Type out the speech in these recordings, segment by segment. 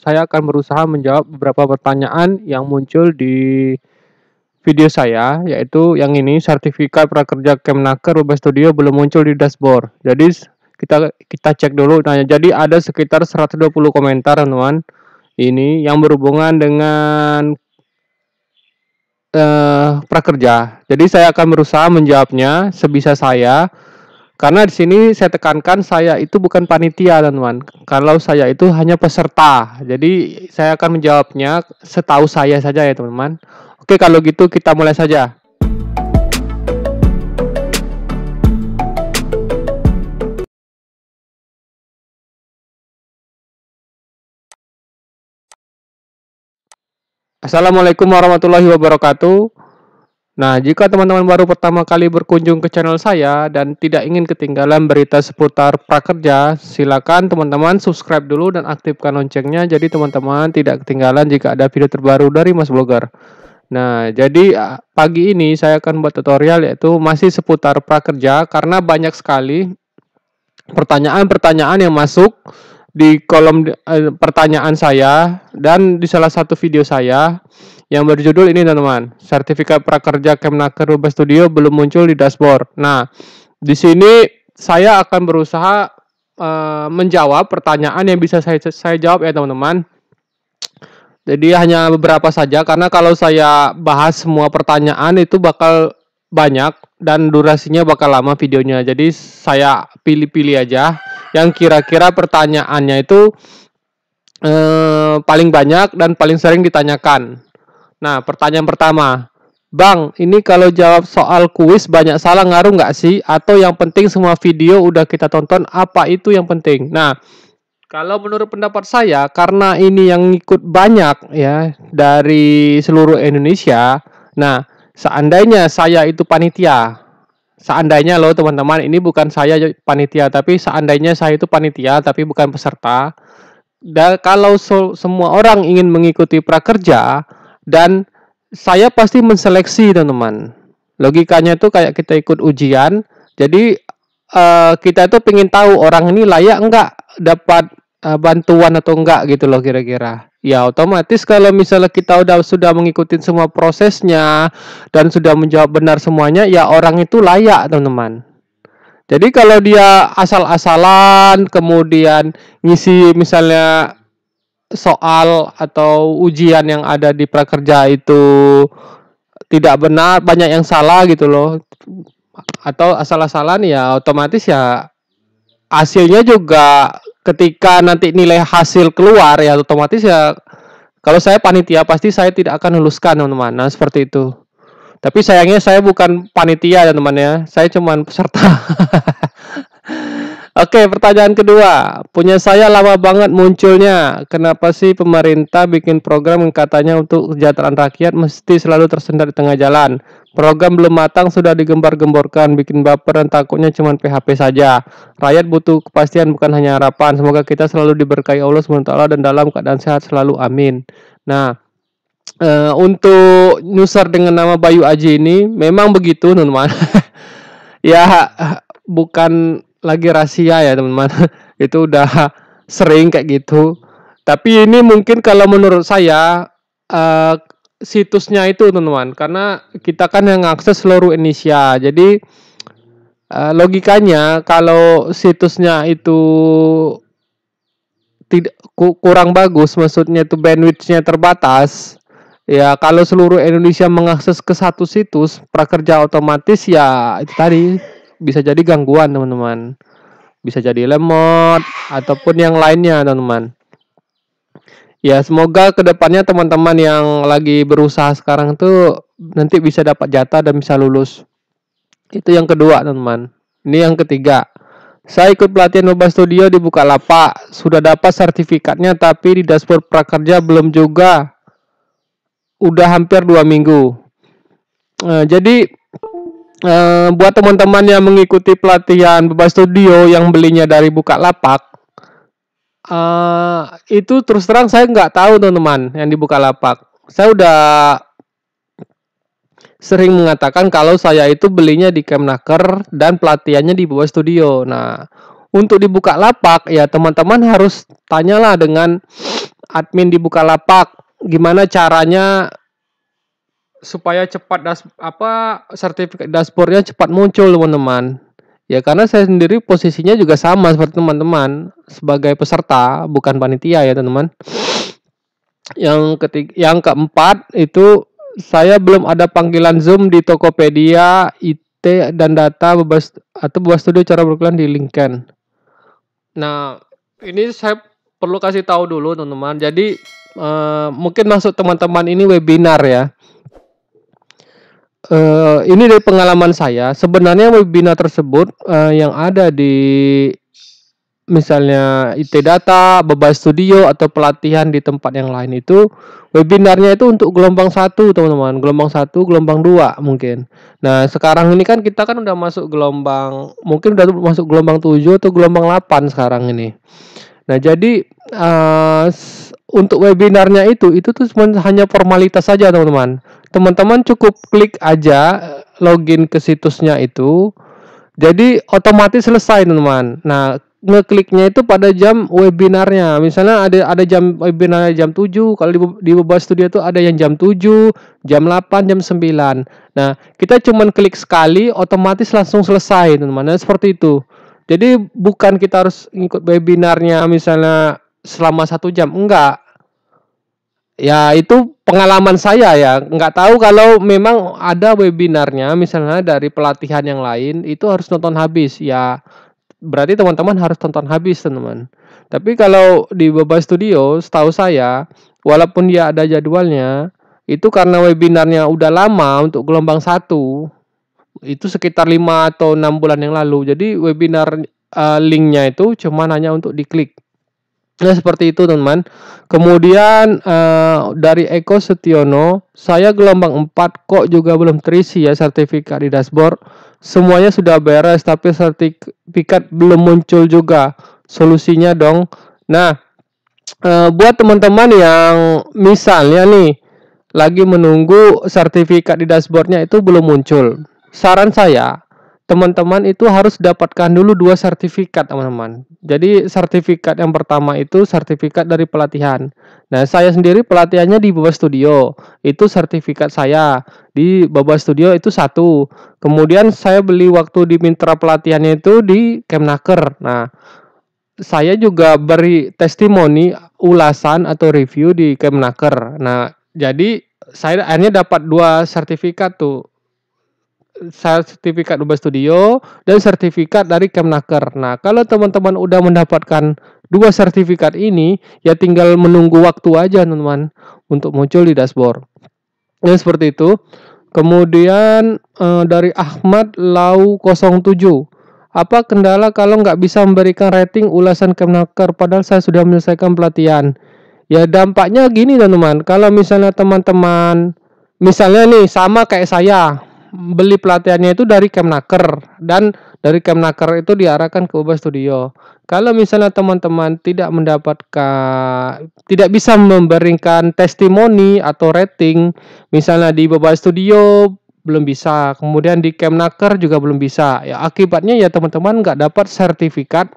saya akan berusaha menjawab beberapa pertanyaan yang muncul di video saya, yaitu yang ini, sertifikat prakerja Kemnaker Ubah Studio belum muncul di dashboard. Jadi kita cek dulu. Nah, jadi ada sekitar 120 komentar, teman-teman. Ini yang berhubungan dengan prakerja. Jadi saya akan berusaha menjawabnya sebisa saya. Karena di sini saya tekankan saya itu bukan panitia, teman-teman. Kalau saya itu hanya peserta. Jadi saya akan menjawabnya setahu saya saja ya, teman-teman. Oke, kalau gitu kita mulai saja. Assalamualaikum warahmatullahi wabarakatuh. Nah, jika teman-teman baru pertama kali berkunjung ke channel saya dan tidak ingin ketinggalan berita seputar prakerja, silakan teman-teman subscribe dulu dan aktifkan loncengnya jadi teman-teman tidak ketinggalan jika ada video terbaru dari Mas Blogger. Nah, jadi pagi ini saya akan buat tutorial yaitu masih seputar prakerja karena banyak sekali pertanyaan-pertanyaan yang masuk di kolom pertanyaan saya dan di salah satu video saya yang berjudul ini, teman-teman, sertifikat prakerja Kemnaker Ubah Studio belum muncul di dashboard. Nah, di sini saya akan berusaha menjawab pertanyaan yang bisa saya jawab ya, teman-teman. Jadi hanya beberapa saja karena kalau saya bahas semua pertanyaan itu bakal banyak dan durasinya bakal lama videonya. Jadi saya pilih-pilih aja yang kira-kira pertanyaannya itu paling banyak dan paling sering ditanyakan. Nah, pertanyaan pertama, Bang, ini kalau jawab soal kuis banyak salah ngaruh nggak sih? Atau yang penting semua video udah kita tonton, apa itu yang penting? Nah, kalau menurut pendapat saya, karena ini yang ikut banyak ya dari seluruh Indonesia. Nah, seandainya saya itu panitia, seandainya loh teman-teman, ini bukan saya panitia, tapi seandainya saya itu panitia, tapi bukan peserta. Dan kalau semua orang ingin mengikuti prakerja, dan saya pasti menseleksi, teman-teman. Logikanya itu kayak kita ikut ujian. Jadi kita itu pengen tahu orang ini layak enggak dapat bantuan atau enggak gitu loh kira-kira. Ya otomatis kalau misalnya kita sudah mengikuti semua prosesnya dan sudah menjawab benar semuanya, ya orang itu layak, teman-teman. Jadi kalau dia asal-asalan kemudian ngisi misalnya soal atau ujian yang ada di prakerja itu tidak benar, banyak yang salah gitu loh, atau asal-asalan, ya otomatis ya hasilnya juga ketika nanti nilai hasil keluar ya otomatis ya kalau saya panitia pasti saya tidak akan luluskan, teman-teman. Nah, seperti itu. Tapi sayangnya saya bukan panitia, teman-teman ya. Saya cuma peserta. Oke, pertanyaan kedua. Punya saya lama banget munculnya. Kenapa sih pemerintah bikin program yang katanya untuk kesejahteraan rakyat mesti selalu tersendat di tengah jalan? Program belum matang sudah digembar-gemborkan, bikin baper dan takutnya cuma PHP saja. Rakyat butuh kepastian bukan hanya harapan. Semoga kita selalu diberkahi Allah SWT dan dalam keadaan sehat selalu. Amin. Nah, untuk user dengan nama Bayu Aji ini memang begitu, teman-teman. Ya, bukan lagi rahasia ya, teman-teman. Itu udah sering kayak gitu. Tapi ini mungkin kalau menurut saya situsnya itu, teman-teman, karena kita kan yang akses seluruh Indonesia. Jadi logikanya kalau situsnya itu tidak kurang bagus, maksudnya itu bandwidth-nya terbatas. Ya, kalau seluruh Indonesia mengakses ke satu situs prakerja otomatis ya itu tadi bisa jadi gangguan, teman-teman. Bisa jadi lemot ataupun yang lainnya, teman-teman. Ya, semoga kedepannya teman-teman yang lagi berusaha sekarang tuh nanti bisa dapat jatah dan bisa lulus. Itu yang kedua, teman-teman. Ini yang ketiga. Saya ikut pelatihan Ubah Studio di Bukalapak. Sudah dapat sertifikatnya tapi di dashboard prakerja belum juga. Udah hampir 2 minggu. Jadi buat teman-teman yang mengikuti pelatihan Ubah Studio yang belinya dari Bukalapak, itu terus terang saya nggak tahu, teman-teman, yang di Bukalapak. Saya udah sering mengatakan kalau saya itu belinya di Kemnaker dan pelatihannya di Ubah Studio. Nah, untuk di Bukalapak ya teman-teman harus tanyalah dengan admin di Bukalapak, gimana caranya supaya cepat sertifikat dashboardnya cepat muncul, teman-teman. Ya karena saya sendiri posisinya juga sama seperti teman-teman, sebagai peserta bukan panitia ya teman-teman. Yang keempat itu saya belum ada panggilan Zoom di Tokopedia, IT dan data bebas studio cara berkelan di LinkedIn. Nah, ini saya perlu kasih tahu dulu teman-teman. Jadi mungkin maksud teman-teman ini webinar ya. Ini dari pengalaman saya. Sebenarnya webinar tersebut yang ada di misalnya IT Data, Bebas Studio atau pelatihan di tempat yang lain itu webinarnya itu untuk gelombang 1 teman-teman, gelombang 1, gelombang 2 mungkin. Nah, sekarang ini kan kita kan udah masuk gelombang, mungkin udah masuk gelombang 7 atau gelombang 8 sekarang ini. Nah, jadi untuk webinarnya itu tuh hanya formalitas saja teman-teman. Teman-teman cukup klik aja login ke situsnya itu. Jadi otomatis selesai teman-teman. Nah, ngekliknya itu pada jam webinarnya. Misalnya ada jam webinarnya jam 7, kalau di Bebas Studio itu ada yang jam 7, jam 8, jam 9. Nah, kita cuman klik sekali otomatis langsung selesai teman-teman. Nah, seperti itu. Jadi bukan kita harus ngikut webinarnya misalnya selama 1 jam, enggak. Ya itu pengalaman saya ya, nggak tahu kalau memang ada webinarnya misalnya dari pelatihan yang lain itu harus nonton habis ya, berarti teman-teman harus tonton habis teman-teman. Tapi kalau di Bebas Studio setahu saya walaupun dia ada jadwalnya itu karena webinarnya udah lama untuk gelombang 1 itu sekitar 5 atau 6 bulan yang lalu, jadi webinar linknya itu cuma hanya untuk diklik. Nah seperti itu teman-teman. Kemudian dari Eko Setiono, saya gelombang 4 kok juga belum terisi ya sertifikat di dashboard. Semuanya sudah beres tapi sertifikat belum muncul juga. Solusinya dong. Nah buat teman-teman yang misalnya nih lagi menunggu sertifikat di dashboardnya itu belum muncul, saran saya teman-teman itu harus dapatkan dulu 2 sertifikat teman-teman. Jadi sertifikat yang pertama itu sertifikat dari pelatihan. Nah saya sendiri pelatihannya di Bebas Studio, itu sertifikat saya di Bebas Studio itu 1. Kemudian saya beli waktu di mitra pelatihannya itu di Kemnaker. Nah saya juga beri testimoni ulasan atau review di Kemnaker. Nah jadi saya akhirnya dapat 2 sertifikat tuh, sertifikat Bebas Studio dan sertifikat dari Kemnaker. Nah, kalau teman-teman udah mendapatkan 2 sertifikat ini, ya tinggal menunggu waktu aja, teman-teman, untuk muncul di dashboard. Ya, seperti itu. Kemudian dari Ahmad Lau 07. Apa kendala kalau nggak bisa memberikan rating ulasan Kemnaker padahal saya sudah menyelesaikan pelatihan? Ya, dampaknya gini, teman-teman. Kalau misalnya teman-teman misalnya nih sama kayak saya beli pelatihannya itu dari Kemnaker dan dari Kemnaker itu diarahkan ke Bebas Studio. Kalau misalnya teman-teman tidak bisa memberikan testimoni atau rating, misalnya di Bebas Studio belum bisa, kemudian di Kemnaker juga belum bisa. Ya akibatnya ya teman-teman nggak dapat sertifikat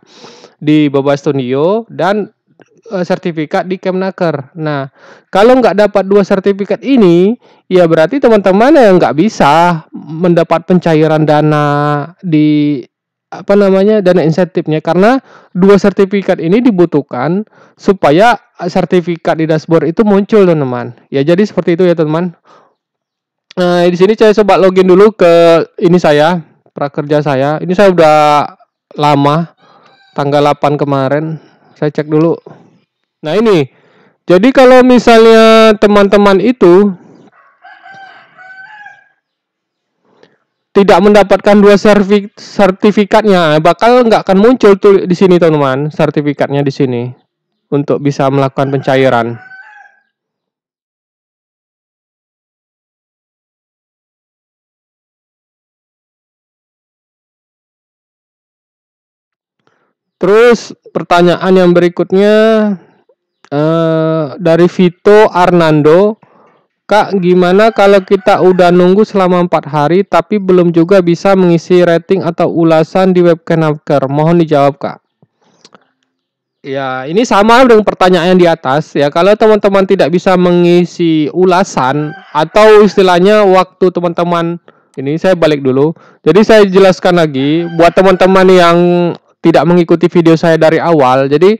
di Bebas Studio dan sertifikat di Kemnaker. Nah, kalau nggak dapat 2 sertifikat ini, ya berarti teman-teman yang nggak bisa mendapat pencairan dana di dana insentifnya, karena 2 sertifikat ini dibutuhkan supaya sertifikat di dashboard itu muncul, teman-teman. Ya jadi seperti itu ya, teman. Di sini saya coba login dulu ke ini saya, prakerja saya. Ini saya udah lama, tanggal 8 kemarin. Saya cek dulu. Nah ini, jadi kalau misalnya teman-teman itu tidak mendapatkan 2 sertifikatnya, bakal nggak akan muncul tuh di sini teman-teman, sertifikatnya di sini untuk bisa melakukan pencairan. Terus pertanyaan yang berikutnya dari Vito Arnando. Kak, gimana kalau kita udah nunggu selama 4 hari tapi belum juga bisa mengisi rating atau ulasan di web Kemnaker? Mohon dijawab, Kak. Ya, ini sama dengan pertanyaan yang di atas ya. Kalau teman-teman tidak bisa mengisi ulasan atau istilahnya waktu teman-teman ini saya balik dulu. Jadi saya jelaskan lagi buat teman-teman yang tidak mengikuti video saya dari awal. Jadi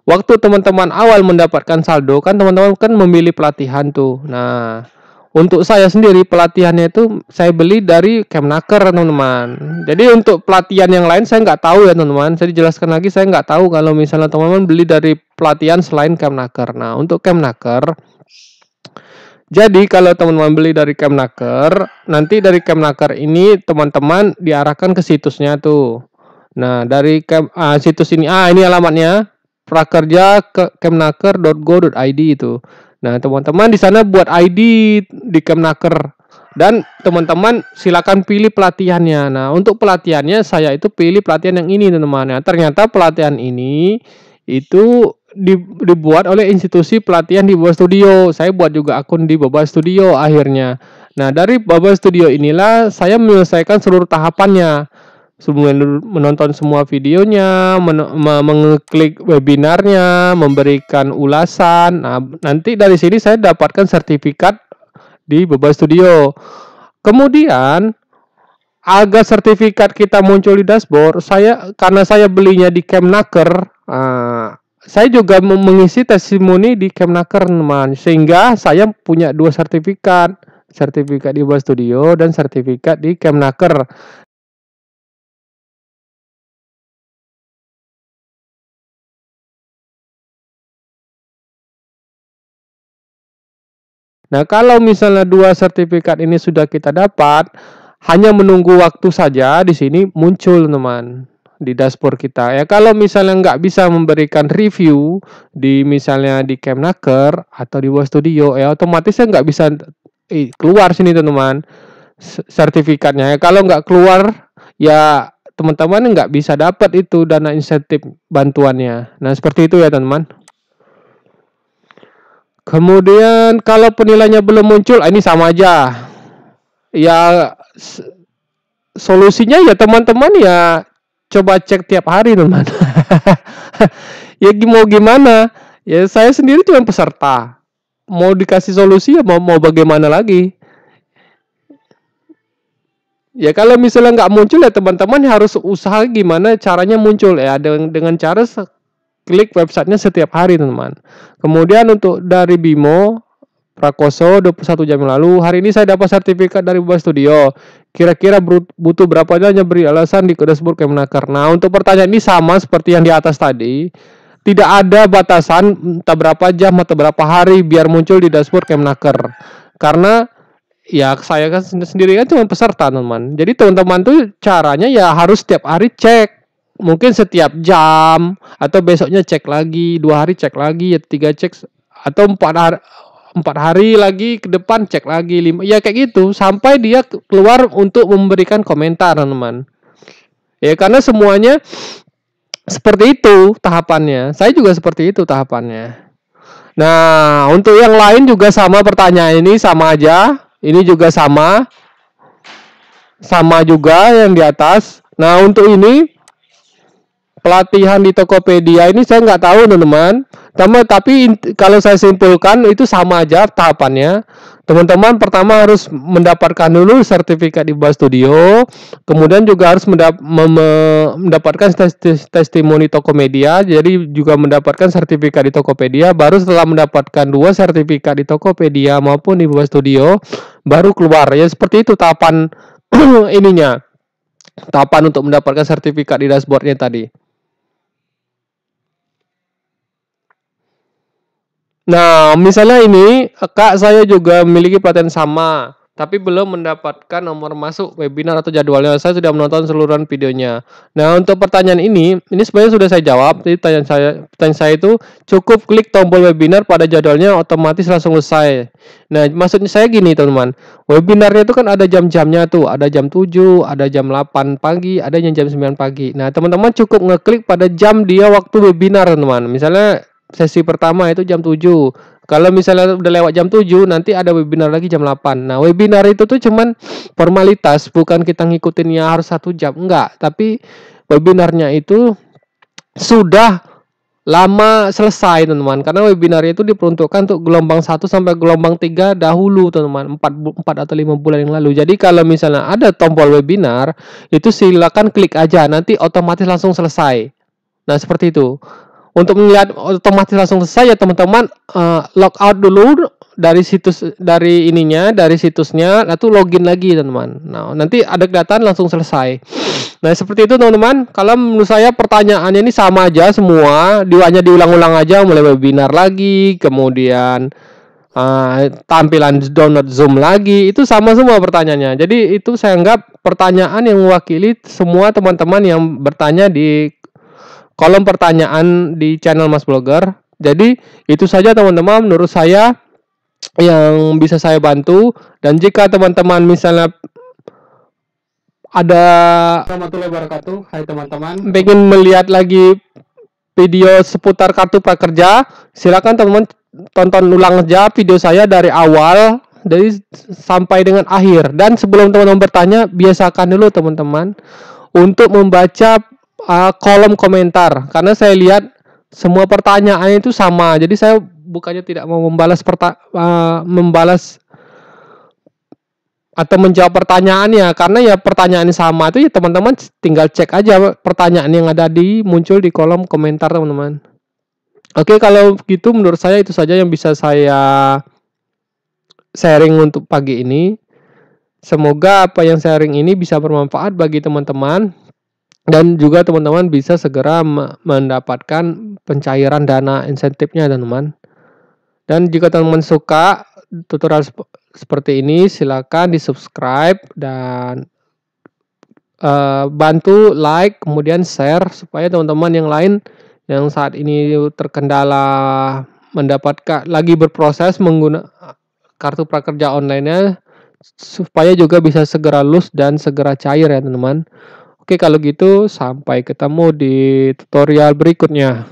waktu teman-teman awal mendapatkan saldo kan teman-teman kan memilih pelatihan tuh. Nah, untuk saya sendiri pelatihannya itu saya beli dari Kemnaker teman-teman. Jadi untuk pelatihan yang lain saya nggak tahu ya teman-teman. Saya dijelaskan lagi saya nggak tahu kalau misalnya teman-teman beli dari pelatihan selain Kemnaker. Nah untuk Kemnaker, jadi kalau teman-teman beli dari Kemnaker, nanti dari Kemnaker ini teman-teman diarahkan ke situsnya tuh. Nah dari situs ini alamatnya prakerja ke kemnaker.go.id itu. Nah, teman-teman di sana buat ID di Kemnaker dan teman-teman silakan pilih pelatihannya. Nah, untuk pelatihannya saya itu pilih pelatihan yang ini, teman-teman. Nah, ternyata pelatihan ini itu dibuat oleh institusi pelatihan di Boba Studio. Saya buat juga akun di Boba Studio akhirnya. Nah, dari Boba Studio inilah saya menyelesaikan seluruh tahapannya. Menonton semua videonya, mengklik webinarnya, memberikan ulasan. Nah, nanti dari sini saya dapatkan sertifikat di Boba Studio. Kemudian agar sertifikat kita muncul di dashboard, karena saya belinya di Kemnaker, saya juga mengisi testimoni di Kemnaker, teman. Sehingga saya punya dua sertifikat di Boba Studio dan sertifikat di Kemnaker. Nah, kalau misalnya dua sertifikat ini sudah kita dapat, hanya menunggu waktu saja di sini muncul, teman, di dashboard kita. Ya, kalau misalnya nggak bisa memberikan review di misalnya di Kemnaker atau di Boba Studio, ya otomatis saya nggak bisa keluar sini, teman, sertifikatnya. Ya, kalau nggak keluar, ya teman-teman nggak bisa dapat itu dana insentif bantuannya. Nah, seperti itu ya, teman. Kemudian kalau penilaiannya belum muncul, ini sama aja. Ya solusinya ya teman-teman ya coba cek tiap hari, teman. Ya mau gimana? Ya saya sendiri cuma peserta. Mau dikasih solusi ya mau bagaimana lagi? Ya kalau misalnya nggak muncul ya teman-teman harus usaha gimana caranya muncul ya dengan cara klik websitenya setiap hari, teman. Kemudian untuk dari Bimo Prakoso 21 jam yang lalu, hari ini saya dapat sertifikat dari Boba Studio. Kira-kira butuh berapa aja beri alasan di dashboard Kemnaker. Nah, untuk pertanyaan ini sama seperti yang di atas tadi. Tidak ada batasan entah berapa jam atau berapa hari biar muncul di dashboard Kemnaker. Karena ya saya kan sendiri kan cuma peserta, teman. Jadi teman-teman tuh caranya ya harus setiap hari cek. Mungkin setiap jam atau besoknya cek lagi, 2 hari cek lagi, ya 3 cek atau 4 hari lagi ke depan cek lagi 5, ya kayak gitu sampai dia keluar untuk memberikan komentar, teman. Ya karena semuanya seperti itu tahapannya. Saya juga seperti itu tahapannya. Nah, untuk yang lain juga sama, pertanyaan ini sama aja. Ini juga sama. Sama juga yang di atas. Nah, untuk ini pelatihan di Tokopedia ini saya nggak tahu, teman-teman. Tapi kalau saya simpulkan itu sama aja tahapannya. Teman-teman pertama harus mendapatkan dulu sertifikat di Boba Studio, kemudian juga harus mendapatkan testimoni Tokopedia, jadi juga mendapatkan sertifikat di Tokopedia. Baru setelah mendapatkan 2 sertifikat di Tokopedia maupun di Boba Studio, baru keluar. Ya seperti itu tahapan ininya. Tahapan untuk mendapatkan sertifikat di dashboardnya tadi. Nah, misalnya ini, Kak, saya juga memiliki pelatihan sama, tapi belum mendapatkan nomor masuk webinar atau jadwalnya. Saya sudah menonton seluruhan videonya. Nah, untuk pertanyaan ini sebenarnya sudah saya jawab. Jadi pertanyaan saya itu cukup klik tombol webinar pada jadwalnya, otomatis langsung selesai. Nah, maksudnya saya gini, teman-teman. Webinarnya itu kan ada jam-jamnya tuh, ada jam 7, ada jam 8 pagi, ada yang jam 9 pagi. Nah, teman-teman cukup ngeklik pada jam dia waktu webinar, teman. Misalnya sesi pertama itu jam 7. Kalau misalnya udah lewat jam 7, nanti ada webinar lagi jam 8. Nah, webinar itu tuh cuman formalitas, bukan kita ngikutinnya harus 1 jam, enggak. Tapi webinarnya itu sudah lama selesai teman-teman, karena webinar itu diperuntukkan untuk gelombang 1 sampai gelombang 3 dahulu teman-teman, 4 atau 5 bulan yang lalu. Jadi kalau misalnya ada tombol webinar, itu silakan klik aja, nanti otomatis langsung selesai. Nah, seperti itu. Untuk melihat otomatis langsung selesai ya teman-teman, log out dulu dari situsnya, lalu login lagi teman-teman. Nah, nanti ada kelihatan langsung selesai. Nah, seperti itu teman-teman. Kalau menurut saya pertanyaannya ini sama aja semua, hanya diulang-ulang aja, mulai webinar lagi, kemudian tampilan download Zoom lagi, itu sama semua pertanyaannya. Jadi itu saya anggap pertanyaan yang mewakili semua teman-teman yang bertanya di kolom pertanyaan di channel Mas Blogger. Jadi itu saja teman-teman menurut saya yang bisa saya bantu. Dan jika teman-teman misalnya ada warahmatullahi wabarakatuh, hai teman-teman, pengen melihat lagi video seputar kartu prakerja, silakan teman-teman tonton ulang aja video saya dari awal sampai dengan akhir. Dan sebelum teman-teman bertanya, biasakan dulu teman-teman untuk membaca kolom komentar, karena saya lihat semua pertanyaan itu sama. Jadi saya bukannya tidak mau membalas atau menjawab pertanyaannya, karena ya pertanyaan sama itu ya teman-teman tinggal cek aja pertanyaan yang ada muncul di kolom komentar teman-teman. Oke, kalau gitu menurut saya itu saja yang bisa saya sharing untuk pagi ini. Semoga apa yang sharing ini bisa bermanfaat bagi teman-teman dan juga teman-teman bisa segera mendapatkan pencairan dana insentifnya teman-teman. Dan jika teman-teman suka tutorial seperti ini, silakan di-subscribe dan bantu like, kemudian share supaya teman-teman yang lain yang saat ini terkendala lagi berproses menggunakan kartu prakerja online-nya, supaya juga bisa segera lulus dan segera cair ya teman-teman. Oke, kalau gitu sampai ketemu di tutorial berikutnya.